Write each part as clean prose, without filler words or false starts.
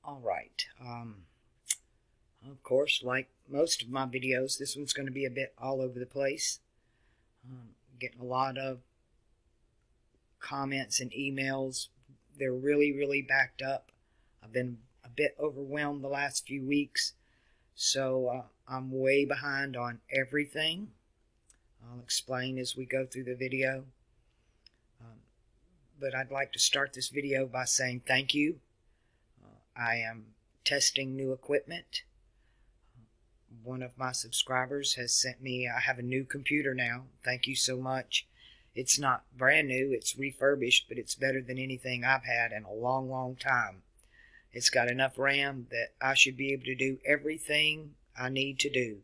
All right. Of course, like most of my videos, this one's going to be a bit all over the place. Getting a lot of comments and emails. They're really backed up. I've been a bit overwhelmed the last few weeks, so I'm way behind on everything. I'll explain as we go through the video. But I'd like to start this video by saying thank you. I am testing new equipment. One of my subscribers has sent me, I have a new computer now. Thank you so much. It's not brand new, it's refurbished, but it's better than anything I've had in a long time. It's got enough RAM that I should be able to do everything I need to do.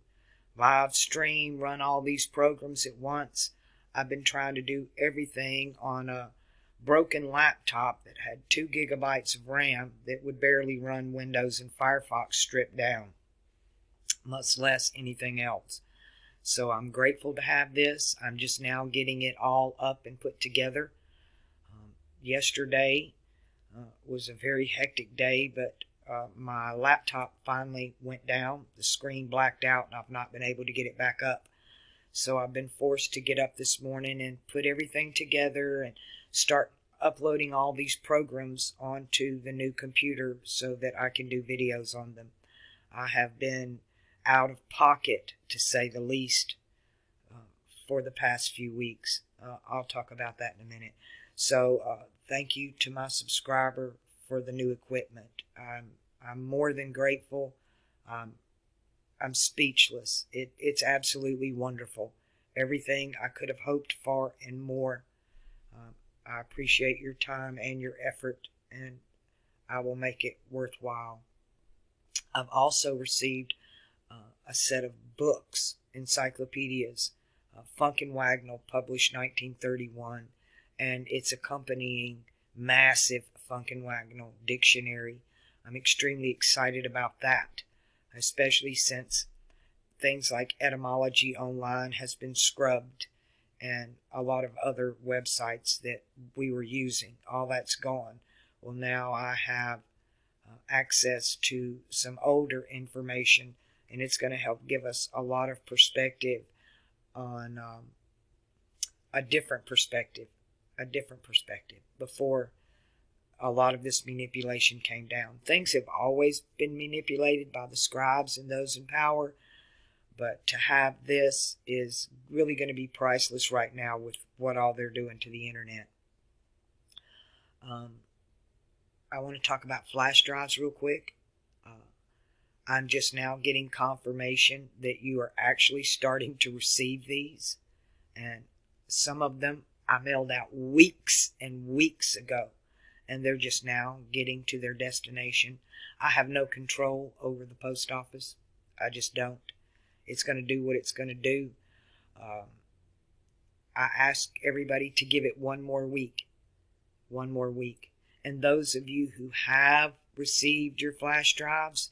Live stream, run all these programs at once. I've been trying to do everything on a broken laptop that had 2 gigabytes of RAM that would barely run Windows and Firefox stripped down, much less anything else. So I'm grateful to have this. I'm just now getting it all up and put together. Yesterday was a very hectic day, but my laptop finally went down. The screen blacked out and I've not been able to get it back up. So I've been forced to get up this morning and put everything together and start uploading all these programs onto the new computer so that I can do videos on them. I have been out of pocket, to say the least, for the past few weeks. I'll talk about that in a minute. So thank you to my subscriber for the new equipment. I'm more than grateful. I'm speechless. It's absolutely wonderful. Everything I could have hoped for and more. I appreciate your time and your effort, and I will make it worthwhile. I've also received a set of books, encyclopedias, Funk and Wagnall, published 1931, and its accompanying massive Funk and Wagnall dictionary. I'm extremely excited about that, especially since things like Etymology Online has been scrubbed, and a lot of other websites that we were using, all that's gone. Well, now I have access to some older information, and it's going to help give us a lot of perspective on a different perspective before a lot of this manipulation came down. Things have always been manipulated by the scribes and those in power, but to have this is really going to be priceless right now with what all they're doing to the internet. I want to talk about flash drives real quick. I'm just now getting confirmation that you are actually starting to receive these. And some of them I mailed out weeks and weeks ago, and they're just now getting to their destination. I have no control over the post office. I just don't. It's going to do what it's going to do. I ask everybody to give it one more week. And those of you who have received your flash drives,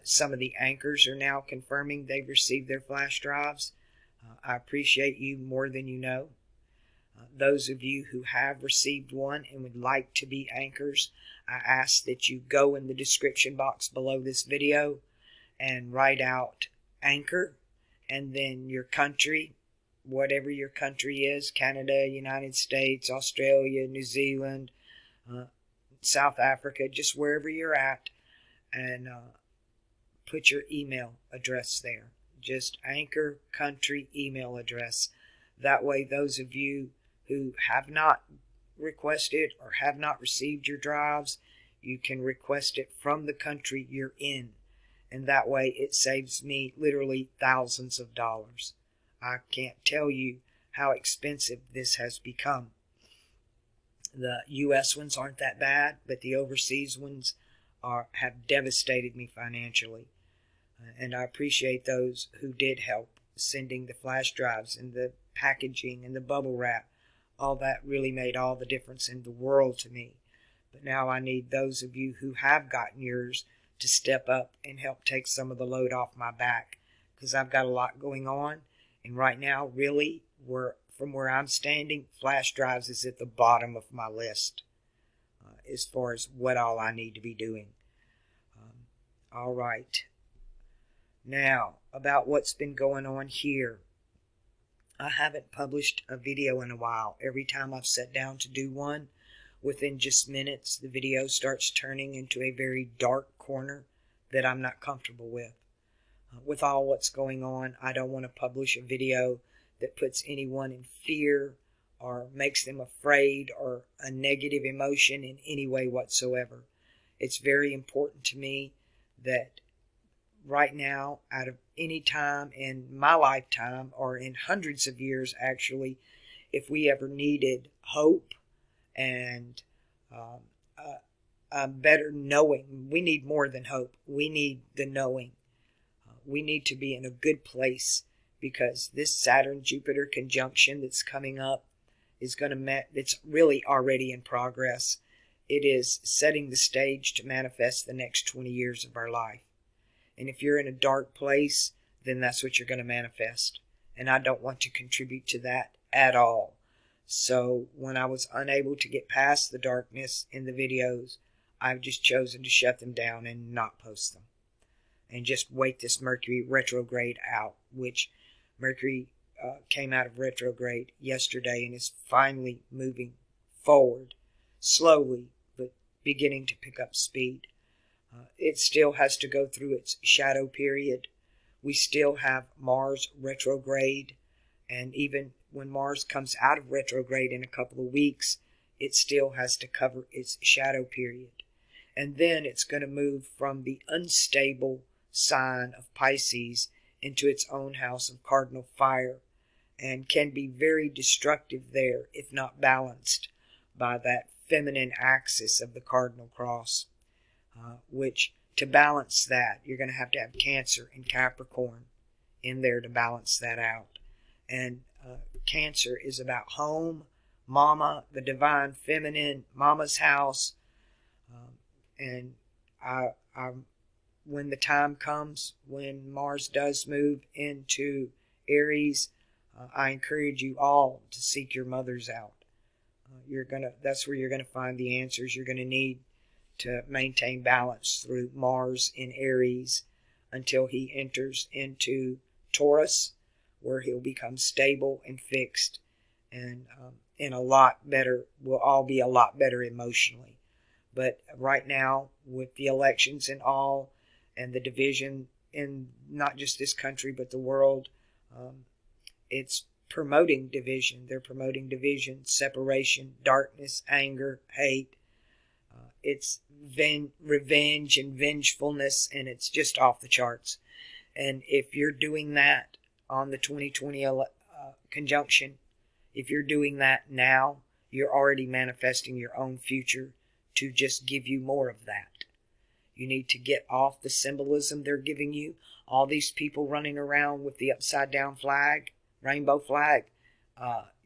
some of the anchors are now confirming they've received their flash drives. I appreciate you more than you know. Those of you who have received one and would like to be anchors, I ask that you go in the description box below this video and write out anchor, and then your country, whatever your country is, Canada, United States, Australia, New Zealand, South Africa, just wherever you're at, and put your email address there. Just anchor, country, email address. That way those of you who have not requested or have not received your drives, you can request it from the country you're in. And that way it saves me literally thousands of dollars. I can't tell you how expensive this has become. The U.S. ones aren't that bad, but the overseas ones have devastated me financially. And I appreciate those who did help, sending the flash drives and the packaging and the bubble wrap. All that really made all the difference in the world to me. But now I need those of you who have gotten yours to step up and help take some of the load off my back, because I've got a lot going on, and right now really from where I'm standing, flash drives is at the bottom of my list as far as what all I need to be doing. All right. Now, about what's been going on here. I haven't published a video in a while. Every time I've sat down to do one, within just minutes, the video starts turning into a very dark corner that I'm not comfortable with. With all what's going on, I don't want to publish a video that puts anyone in fear or makes them afraid or a negative emotion in any way whatsoever. It's very important to me that right now, out of any time in my lifetime, or in hundreds of years actually, if we ever needed hope and a better knowing, we need more than hope. We need the knowing. We need to be in a good place, because this Saturn-Jupiter conjunction that's coming up is going to it's really already in progress. It is setting the stage to manifest the next 20 years of our life. And if you're in a dark place, then that's what you're going to manifest. And I don't want to contribute to that at all. So when I was unable to get past the darkness in the videos, I've just chosen to shut them down and not post them. And just wait this Mercury retrograde out, which Mercury came out of retrograde yesterday and is finally moving forward, slowly, but beginning to pick up speed. It still has to go through its shadow period. We still have Mars retrograde, and even when Mars comes out of retrograde in a couple of weeks, it still has to cover its shadow period. And then it's going to move from the unstable sign of Pisces into its own house of cardinal fire, and can be very destructive there if not balanced by that feminine axis of the cardinal cross, which to balance that, you're going to have Cancer and Capricorn in there to balance that out. And Cancer is about home, mama, the divine feminine, mama's house. And when the time comes, when Mars does move into Aries, I encourage you all to seek your mothers out. That's where you're going to find the answers you're going to need to maintain balance through Mars in Aries until he enters into Taurus, where he'll become stable and fixed, and we'll all be a lot better emotionally. But right now, with the elections and all, and the division in not just this country but the world, it's promoting division. They're promoting division, separation, darkness, anger, hate. It's revenge and vengefulness, and it's just off the charts. And if you're doing that on the 2020 conjunction, if you're doing that now, you're already manifesting your own future to just give you more of that. You need to get off the symbolism they're giving you. All these people running around with the upside down flag, rainbow flag,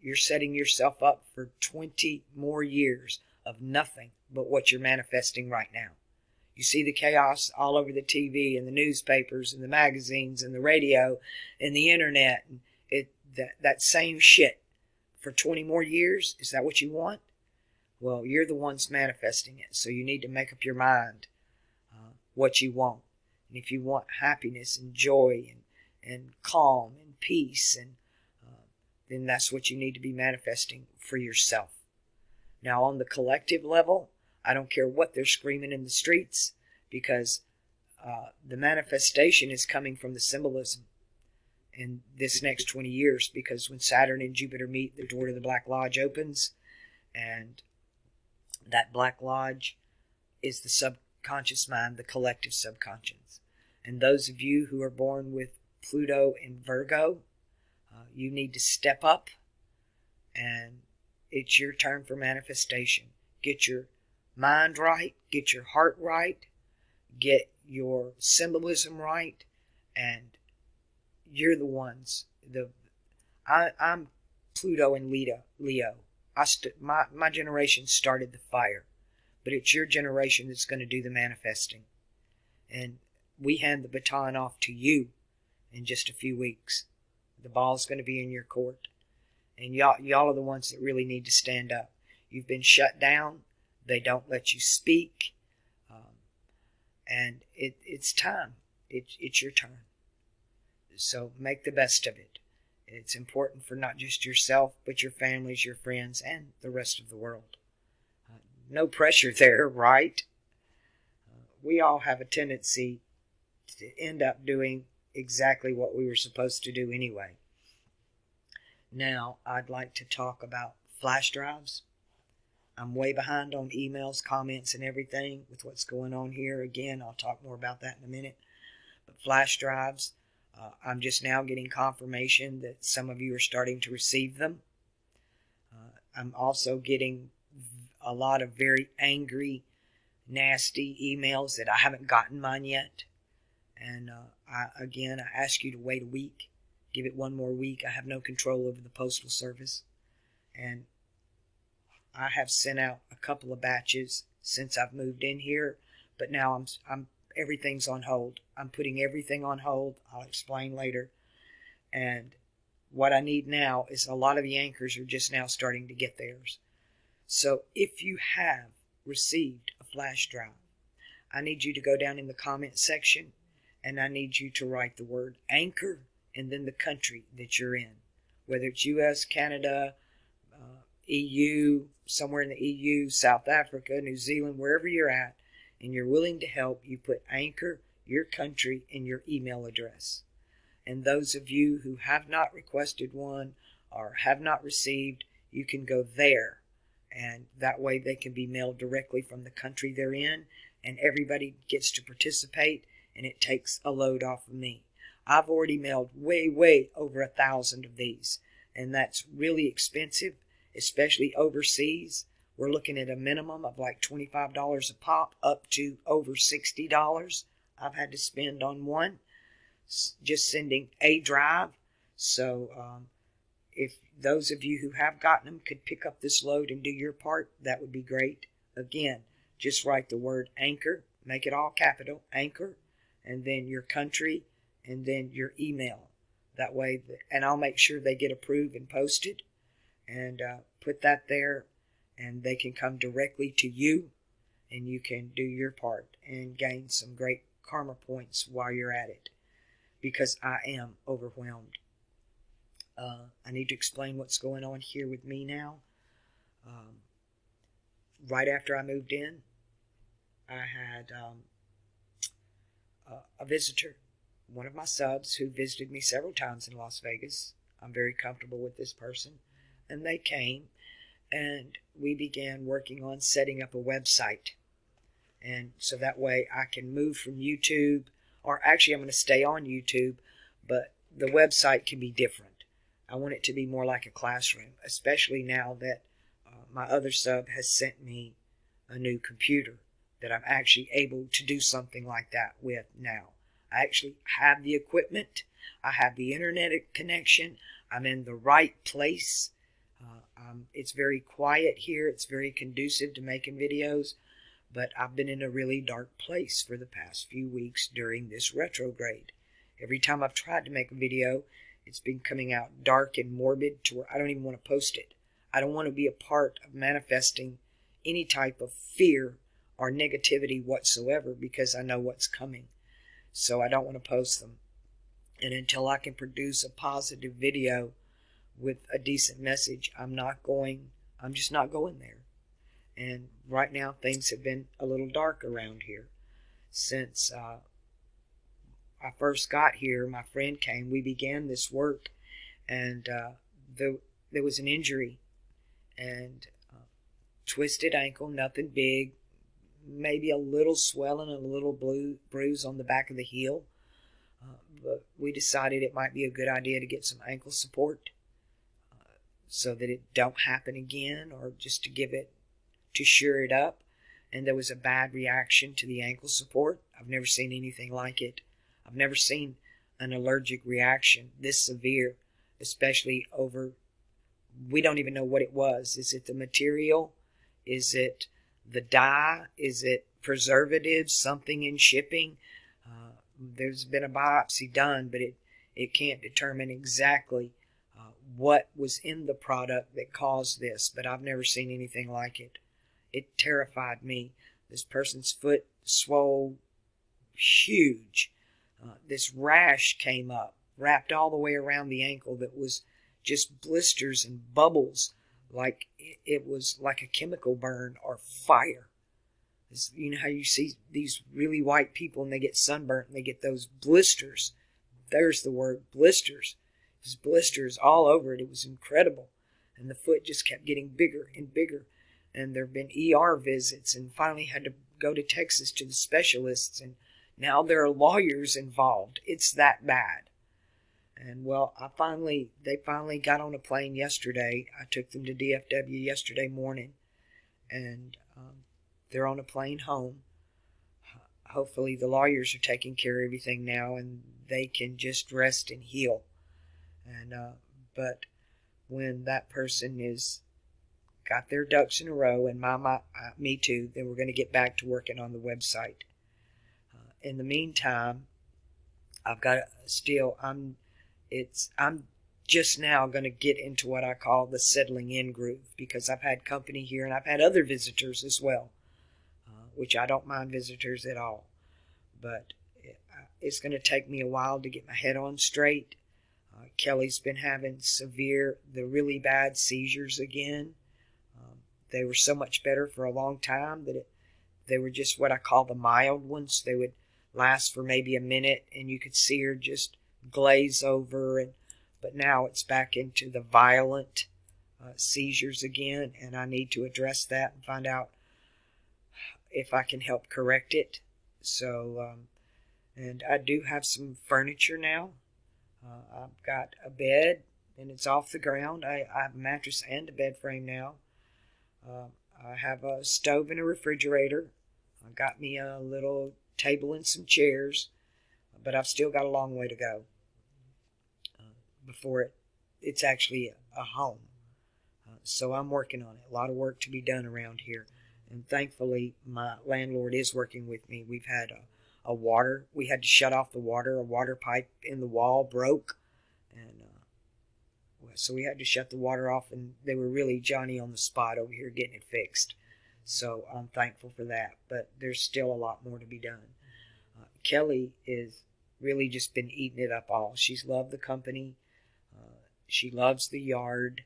you're setting yourself up for 20 more years of nothing but what you're manifesting right now. You see the chaos all over the TV and the newspapers and the magazines and the radio and the internet. And that same shit for 20 more years. Is that what you want? Well, you're the ones manifesting it. So you need to make up your mind what you want. And if you want happiness and joy and calm and peace, and then that's what you need to be manifesting for yourself. Now, on the collective level, I don't care what they're screaming in the streets, because the manifestation is coming from the symbolism in this next 20 years, because when Saturn and Jupiter meet, the door to the Black Lodge opens, and that Black Lodge is the subconscious mind, the collective subconscious. And those of you who are born with Pluto and Virgo, you need to step up, and it's your turn for manifestation. Get your mind right, get your heart right, get your symbolism right, and you're the ones. I'm Pluto and Leo. My generation started the fire, but it's your generation that's going to do the manifesting. And we hand the baton off to you in just a few weeks. The ball's going to be in your court. And y'all are the ones that really need to stand up. You've been shut down. They don't let you speak. And it's time. It's your turn. So make the best of it. It's important for not just yourself, but your families, your friends, and the rest of the world. No pressure there, right? We all have a tendency to end up doing exactly what we were supposed to do anyway. Now, I'd like to talk about flash drives. I'm way behind on emails, comments, and everything with what's going on here. Again, I'll talk more about that in a minute. But flash drives, I'm just now getting confirmation that some of you are starting to receive them. I'm also getting a lot of very angry, nasty emails that I haven't gotten mine yet. And I ask you to wait a week. Give it one more week. I have no control over the Postal Service. And I have sent out a couple of batches since I've moved in here. But now everything's on hold. I'm putting everything on hold. I'll explain later. And what I need now is a lot of the anchors are just now starting to get theirs. So if you have received a flash drive, I need you to go down in the comment section and I need you to write the word anchor and then the country that you're in. Whether it's US, Canada, EU, somewhere in the EU, South Africa, New Zealand, wherever you're at, and you're willing to help, you put anchor, your country, and your email address. And those of you who have not requested one or have not received, you can go there. And that way they can be mailed directly from the country they're in, and everybody gets to participate, and it takes a load off of me. I've already mailed way over 1,000 of these, and that's really expensive, especially overseas. We're looking at a minimum of like $25 a pop up to over $60 I've had to spend on one, just sending a drive. So if those of you who have gotten them could pick up this load and do your part, that would be great. Again, just write the word anchor, make it all capital, anchor, and then your country, and then your email. That way, and I'll make sure they get approved and posted, and put that there, and they can come directly to you, and you can do your part and gain some great karma points while you're at it, because I am overwhelmed. I need to explain what's going on here with me now. Right after I moved in, I had a visitor, one of my subs, who visited me several times in Las Vegas. I'm very comfortable with this person. And they came, and we began working on setting up a website. And so that way I can move from YouTube, or actually I'm going to stay on YouTube, but the website can be different. I want it to be more like a classroom, especially now that my other sub has sent me a new computer that I'm actually able to do something like that with now. I actually have the equipment. I have the internet connection. I'm in the right place. It's very quiet here. It's very conducive to making videos. But I've been in a really dark place for the past few weeks during this retrograde. Every time I've tried to make a video, it's been coming out dark and morbid to where I don't even want to post it. I don't want to be a part of manifesting any type of fear or negativity whatsoever, because I know what's coming. So I don't want to post them. And until I can produce a positive video with a decent message, I'm just not going there. And right now things have been a little dark around here. Since I first got here, my friend came, we began this work, and there was an injury, and twisted ankle, nothing big, maybe a little swelling, a little bruise on the back of the heel. But we decided it might be a good idea to get some ankle support so that it don't happen again, or just to shore it up. And there was a bad reaction to the ankle support. I've never seen anything like it. I've never seen an allergic reaction this severe, especially over, we don't even know what it was. Is it the material? Is it the dye? Is it preservatives, something in shipping? There's been a biopsy done, but it can't determine exactly what was in the product that caused this, but I've never seen anything like it. It terrified me. This person's foot swole huge. This rash came up, wrapped all the way around the ankle, that was just blisters and bubbles, like it was like a chemical burn or fire. You know how you see these really white people and they get sunburnt and they get those blisters. There's the word, blisters. There's blisters all over it. It was incredible. And the foot just kept getting bigger and bigger. And there have been ER visits, and finally had to go to Texas to the specialists. And now there are lawyers involved. It's that bad. And well, they finally got on a plane yesterday. I took them to DFW yesterday morning, and they're on a plane home. Hopefully the lawyers are taking care of everything now, and they can just rest and heal. And but when that person is got their ducks in a row, and me too, then we're going to get back to working on the website. In the meantime, I'm just now going to get into what I call the settling in groove, because I've had company here and I've had other visitors as well, which I don't mind visitors at all. But it's going to take me a while to get my head on straight. Kelly's been having the really bad seizures again. They were so much better for a long time that they were just what I call the mild ones. They would last for maybe a minute, and you could see her just glaze over. But now it's back into the violent seizures again, and I need to address that and find out if I can help correct it. So, and I do have some furniture now. I've got a bed, and it's off the ground. I have a mattress and a bed frame now. I have a stove and a refrigerator. I got me a little table and some chairs, but I've still got a long way to go before it's actually a home. So I'm working on it. A lot of work to be done around here. And thankfully, my landlord is working with me. We've had we had to shut off the water. A water pipe in the wall broke. And so we had to shut the water off, and they were really Johnny on the spot over here getting it fixed. So I'm thankful for that. But there's still a lot more to be done. Kelly is really just been eating it up all. She's loved the company. She loves the yard.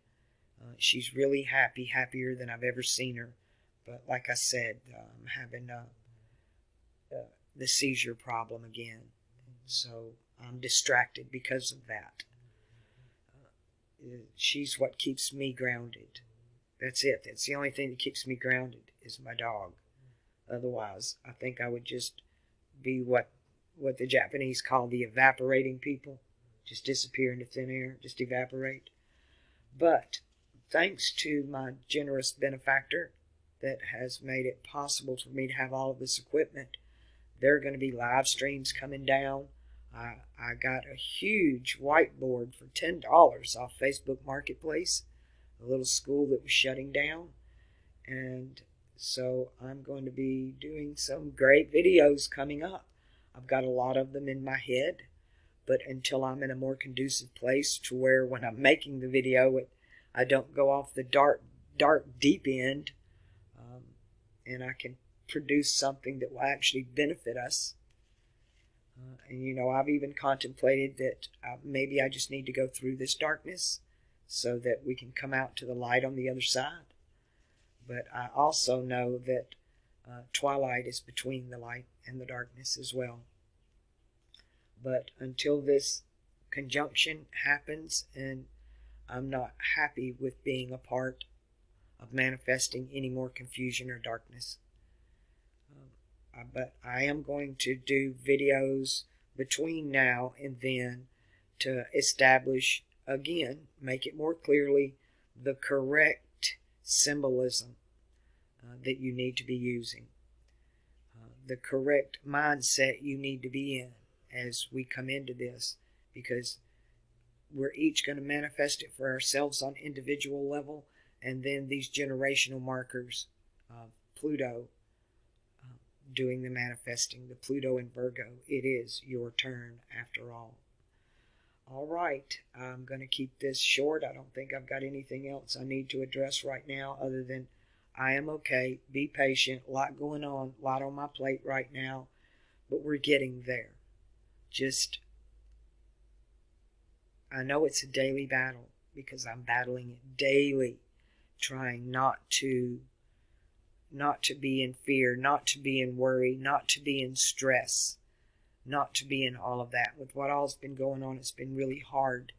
She's really happy, happier than I've ever seen her. But like I said, I'm having the seizure problem again. So I'm distracted because of that. She's what keeps me grounded. That's it. That's the only thing that keeps me grounded is my dog. Otherwise, I think I would just be what the Japanese call the evaporating people. Just disappear into thin air, just evaporate. But thanks to my generous benefactor that has made it possible for me to have all of this equipment, there are going to be live streams coming down. I got a huge whiteboard for $10 off Facebook Marketplace, a little school that was shutting down. And so I'm going to be doing some great videos coming up. I've got a lot of them in my head, but until I'm in a more conducive place to where when I'm making the video, I don't go off the dark, deep end, and I can produce something that will actually benefit us. And I've even contemplated that maybe I just need to go through this darkness so that we can come out to the light on the other side. But I also know that twilight is between the light and the darkness as well. But until this conjunction happens, and I'm not happy with being a part of manifesting any more confusion or darkness. But I am going to do videos between now and then to establish, again, make it more clearly, the correct symbolism that you need to be using. The correct mindset you need to be in as we come into this, because we're each going to manifest it for ourselves on individual level, and then these generational markers, Pluto doing the manifesting, the Pluto in Virgo. It is your turn after all. All right, I'm going to keep this short. I don't think I've got anything else I need to address right now other than I am okay. Be patient. A lot going on. A lot on my plate right now. but we're getting there. Just, I know it's a daily battle because I'm battling it daily, trying not to be in fear, not to be in worry, not to be in stress, not to be in all of that. With what all's been going on, it's been really hard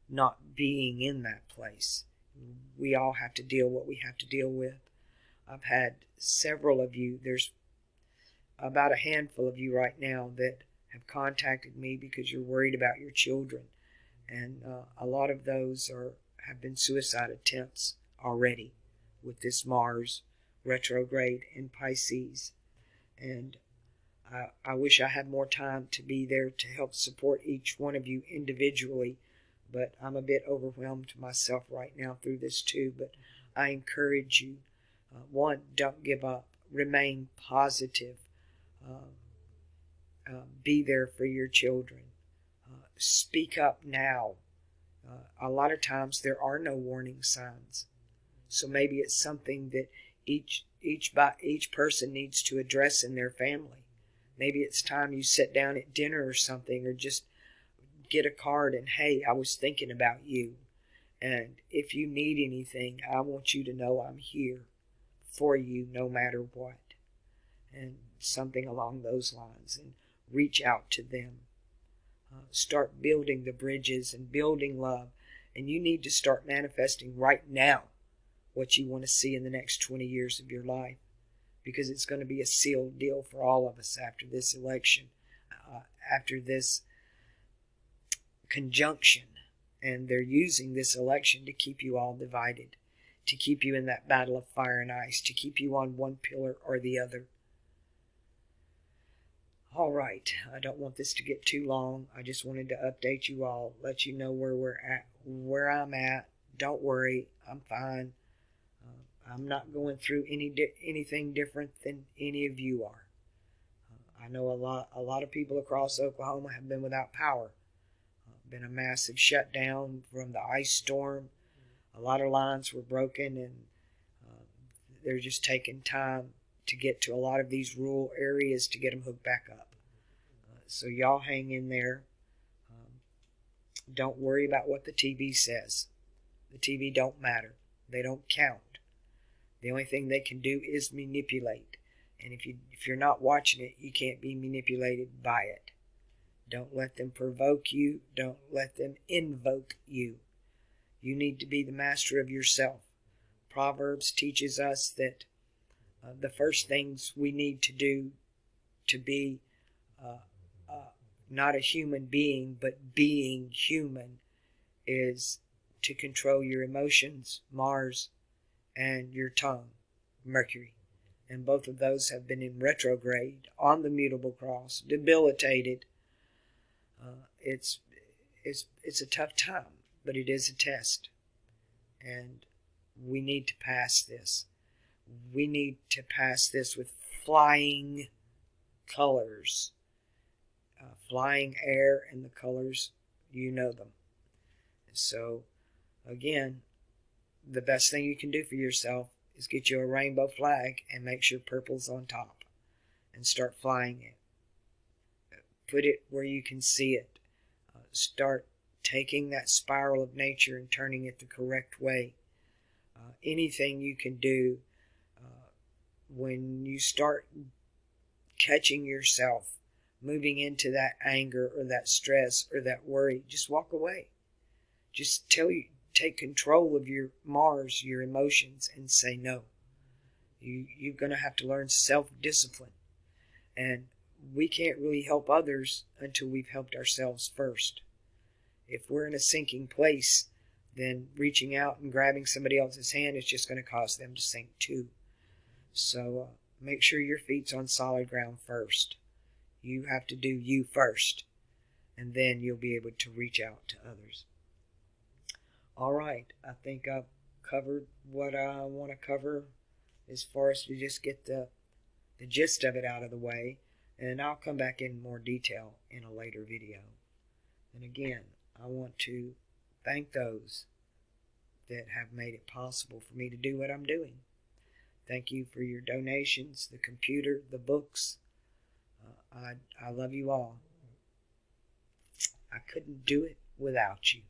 not being in that place. We all have to deal what we have to deal with. I've had several of you, there's about a handful of you right now that have contacted me because you're worried about your children. And a lot of those have been suicide attempts already with this Mars retrograde in Pisces. And I wish I had more time to be there to help support each one of you individually, but I'm a bit overwhelmed myself right now through this too. But I encourage you, one, don't give up. Remain positive. Be there for your children. Speak up now. A lot of times there are no warning signs. So maybe it's something that each person needs to address in their family. Maybe it's time you sit down at dinner or something, or just get a card and, hey, I was thinking about you. And if you need anything, I want you to know I'm here for you no matter what. And something along those lines. And reach out to them. Start building the bridges and building love. And you need to start manifesting right now what you want to see in the next 20 years of your life. Because it's going to be a sealed deal for all of us after this election, after this conjunction. And they're using this election to keep you all divided, to keep you in that battle of fire and ice, to keep you on one pillar or the other. All right, I don't want this to get too long. I just wanted to update you all, let you know where we're at, where I'm at. Don't worry, I'm fine. I'm not going through anything different than any of you are. I know a lot of people across Oklahoma have been without power. Been a massive shutdown from the ice storm. A lot of lines were broken, and they're just taking time to get to a lot of these rural areas to get them hooked back up. So y'all hang in there. Don't worry about what the TV says. The TV don't matter. They don't count. The only thing they can do is manipulate. And if you're not watching it, you can't be manipulated by it. Don't let them provoke you. Don't let them invoke you. You need to be the master of yourself. Proverbs teaches us that the first things we need to do to be not a human being, but being human, is to control your emotions, Mars, and your tongue, Mercury. And both of those have been in retrograde on the mutable cross, debilitated. It's a tough time, but it is a test. And we need to pass this. We need to pass this with flying colors. Flying air and the colors, you know them. So, again, the best thing you can do for yourself is get you a rainbow flag and make sure purple's on top. And start flying it. Put it where you can see it. Start taking that spiral of nature and turning it the correct way. Anything you can do when you start catching yourself moving into that anger or that stress or that worry, just walk away. Just take control of your Mars, your emotions, and say no. You're going to have to learn self-discipline. And we can't really help others until we've helped ourselves first. If we're in a sinking place, then reaching out and grabbing somebody else's hand is just going to cause them to sink too. So make sure your feet's on solid ground first. You have to do you first, and then you'll be able to reach out to others. All right, I think I've covered what I want to cover as far as to just get the gist of it out of the way, and I'll come back in more detail in a later video. And again, I want to thank those that have made it possible for me to do what I'm doing. Thank you for your donations, the computer, the books. I love you all. I couldn't do it without you.